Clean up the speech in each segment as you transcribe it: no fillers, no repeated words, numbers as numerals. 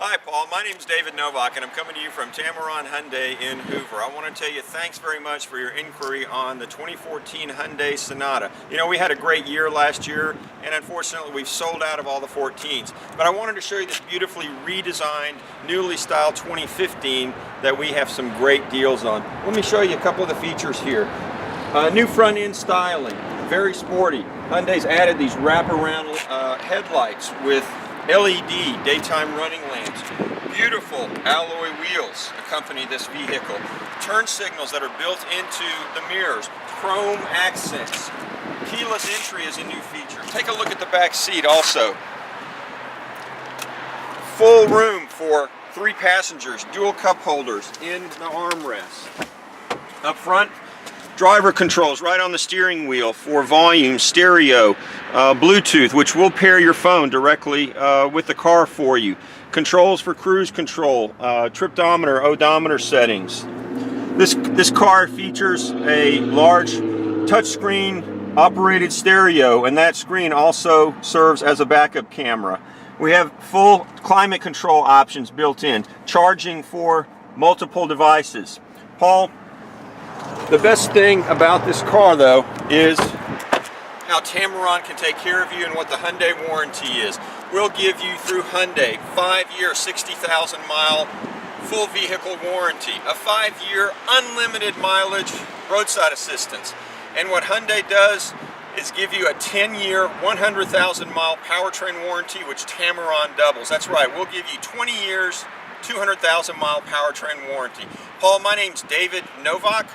Hi Paul, my name is David Novak and I'm coming to you from Tameron Hyundai in Hoover. I want to tell you thanks very much for your inquiry on the 2014 Hyundai Sonata. You know, we had a great year last year and unfortunately we've sold out of all the 14s. But I wanted to show you this beautifully redesigned, newly styled 2015 that we have some great deals on. Let me show you a couple of the features here. New front end styling, very sporty. Hyundai's added these wraparound headlights with LED daytime running lamps. Beautiful alloy wheels accompany this vehicle. Turn signals that are built into the mirrors. Chrome accents. Keyless entry is a new feature. Take a look at the back seat also. Full room for 3 passengers. Dual cup holders in the armrest. Up front, driver controls right on the steering wheel for volume, stereo, Bluetooth, which will pair your phone directly with the car for you. Controls for cruise control, triptometer, odometer settings. This car features a large touchscreen operated stereo, and that screen also serves as a backup camera. We have full climate control options built in, charging for multiple devices. Paul, the best thing about this car, though, is how Tameron can take care of you and what the Hyundai warranty is. We'll give you, through Hyundai, 5-year, 60,000-mile full vehicle warranty, a 5-year unlimited mileage roadside assistance. And what Hyundai does is give you a 10-year, 100,000-mile powertrain warranty, which Tameron doubles. That's right, we'll give you 20 years, 200,000-mile powertrain warranty. Paul, my name's David Novak.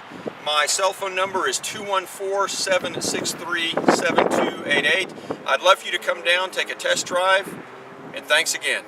My cell phone number is 214-763-7288. I'd love for you to come down, take a test drive, and thanks again.